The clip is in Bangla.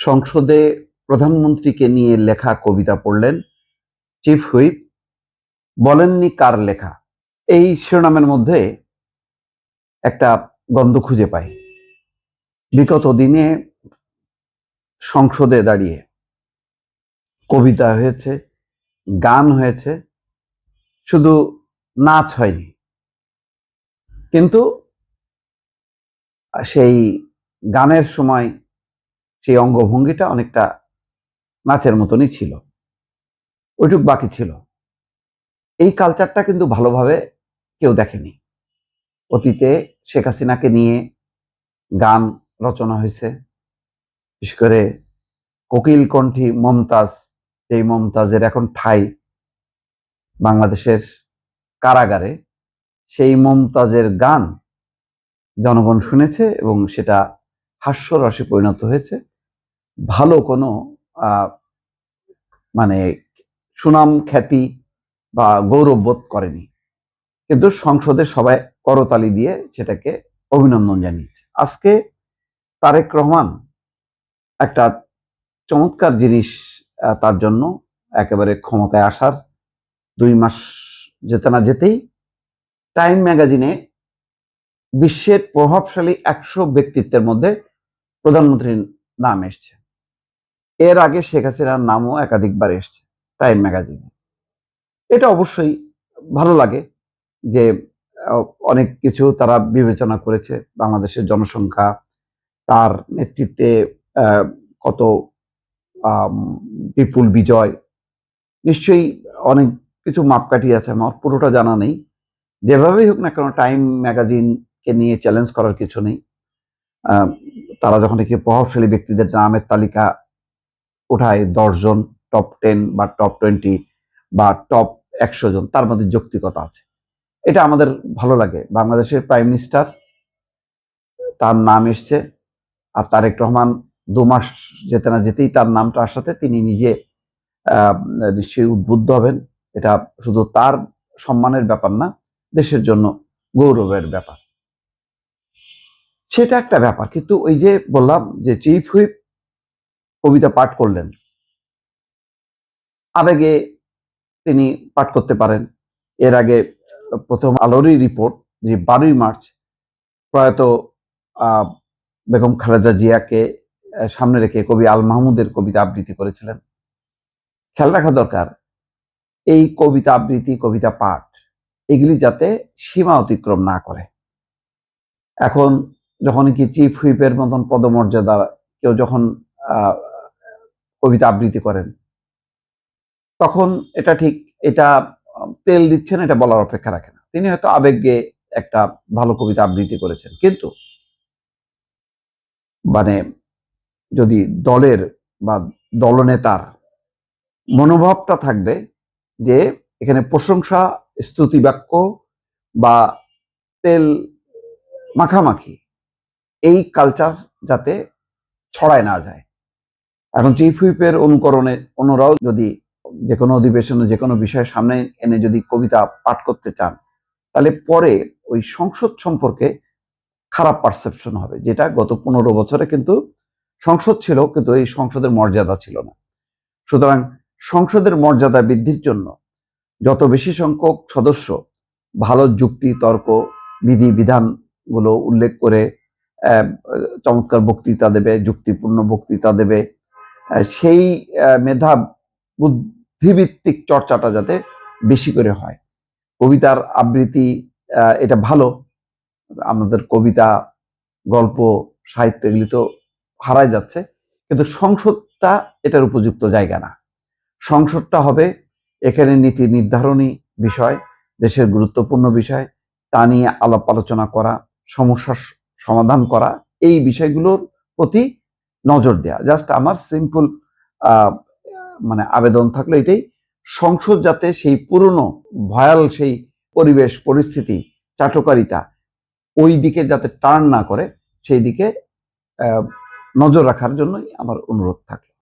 সংসদে প্রধানমন্ত্রীকে নিয়ে লেখা কবিতা পড়লেন চিফ হুইপ, বলেননি কার লেখা। এই শিরোনামের মধ্যে একটা গন্ধ খুঁজে পাই। বিগত দিনে সংসদে দাঁড়িয়ে কবিতা হয়েছে, গান হয়েছে, শুধু নাচ হয়নি। কিন্তু সেই গানের সময় সেই অঙ্গভঙ্গিটা অনেকটা নাচের মতনই ছিল, ওইটুক বাকি ছিল। এই কালচারটা কিন্তু ভালোভাবে কেউ দেখেনি। অতীতে শেখ হাসিনাকে নিয়ে গান রচনা হয়েছে, বিশেষ করে কোকিল কণ্ঠী মমতাজ, যেই মমতাজের এখন ঠাঁই বাংলাদেশের কারাগারে, সেই মমতাজের গান জনগণ শুনেছে এবং সেটা হাস্যরসে পরিণত হয়েছে। ভালো কোনো মানে সুনাম খ্যাতি বা গৌরববোধ করেনি, কিন্তু সংসদে সবাই করতালি দিয়ে সেটাকে অভিনন্দন জানিয়েছে। আজকে তারেক রহমান একটা চমৎকার জিনিস, তার জন্য একেবারে ক্ষমতায় আসার 2 মাস যেতে না যেতেই টাইম ম্যাগাজিনে বিশ্বের প্রভাবশালী 100 ব্যক্তিত্বের মধ্যে প্রধানমন্ত্রীর নাম এসছে। এর আগে শেখ হাসিনার নামও একাধিকবার এসছে টাইম ম্যাগাজিনে। এটা অবশ্যই ভালো লাগে যে অনেক কিছু তারা বিবেচনা করেছে। বাংলাদেশের জনসংখ্যা, তার নেতৃত্বে কত বিপুল বিজয়, নিশ্চয়ই অনেক কিছু মাপকাঠি আছে, আমার পুরোটা জানা নেই। যেভাবেই হোক না কেন, টাইম ম্যাগাজিনকে নিয়ে চ্যালেঞ্জ করার কিছু নেই। তারা যখন একটি প্রভাবশালী ব্যক্তিদের নামের তালিকা ওঠায় 10 জন, টপ 10 বা টপ 20 বা টপ 100 জন, তার মধ্যে যৌক্তিকতা আছে। এটা আমাদের ভালো লাগে। বাংলাদেশের প্রাইম মিনিস্টার, তার নাম এসছে, আর তারেক রহমান 2 মাস যেতে না যেতেই তার নামটা আসাতে তিনি নিজে নিশ্চয়ই উদ্বুদ্ধ হবেন। এটা শুধু তার সম্মানের ব্যাপার না, দেশের জন্য গৌরবের ব্যাপার। সেটা একটা ব্যাপার। কিন্তু ওই যে বললাম যে চিফ হুইপ কবিতা পাঠ করলেন, আবেগে তিনি পাঠ করতে পারেন। এর আগে প্রথম আলোরই রিপোর্ট যে 12ই মার্চ প্রয়াত বেগম খালেদা জিয়াকে সামনে রেখে কবি আল মাহমুদের কবিতা আবৃত্তি করেছিলেন। খেয়াল রাখা দরকার, এই কবিতা আবৃত্তি, কবিতা পাঠ, এগুলি যাতে সীমা অতিক্রম না করে। এখন যখন কি চিফ হুইপের মতন পদমর্যাদা কেউ যখন কবিতা আবৃত্তি করেন, তখন এটা ঠিক, এটা তেল দিচ্ছেন এটা বলার অপেক্ষা রাখে না। তিনি হয়তো আবেগে একটা ভালো কবিতা আবৃত্তি করেছেন, কিন্তু মানে যদি দলের বা দলনেতার মনোভাবটা থাকবে যে এখানে প্রশংসা, স্তুতি বাক্য বা তেল মাখামাখি, এই কালচার যাতে ছড়ায় না যায়। এখন চিফ হুইপের অনুকরণে অন্যরাও যদি যে কোনো অধিবেশনে যে কোনো বিষয়ের সামনে এনে যদি কবিতা পাঠ করতে চান, তাহলে পরে ওই সংসদ সম্পর্কে খারাপ পারসেপশন হবে, যেটা গত 15 বছরে কিন্তু সংসদ ছিল, কিন্তু এই সংসদের মর্যাদা ছিল না। সুতরাং সংসদের মর্যাদা বৃদ্ধির জন্য যত বেশি সংখ্যক সদস্য ভালো যুক্তি, তর্ক, বিধি বিধানগুলো উল্লেখ করে চমৎকার বক্তৃতা দেবে, যুক্তিপূর্ণ বক্তৃতা দেবে, সেই মেধা বুদ্ধিভিত্তিক চর্চাটা যাতে বেশি করে হয়। কবিতার আবৃত্তি এটা ভালো, আমাদের কবিতা, গল্প, সাহিত্য এগুলি তো হারায় যাচ্ছে, কিন্তু সংসদটা এটার উপযুক্ত জায়গা না। সংসদটা হবে এখানে নীতি নির্ধারণী বিষয়, দেশের গুরুত্বপূর্ণ বিষয়, তা নিয়ে আলাপ আলোচনা করা, সমস্যার সমাধান করা, এই বিষয়গুলোর প্রতি নজর দেয়া। জাস্ট আমার সিম্পল মানে আবেদন থাকলো এটাই, সংসদ যাতে সেই পুরনো ভয়াল সেই পরিবেশ পরিস্থিতি, চাটকারিতা, ওই দিকে যাতে টার্ন না করে, সেই দিকে নজর রাখার জন্যই আমার অনুরোধ থাকলো।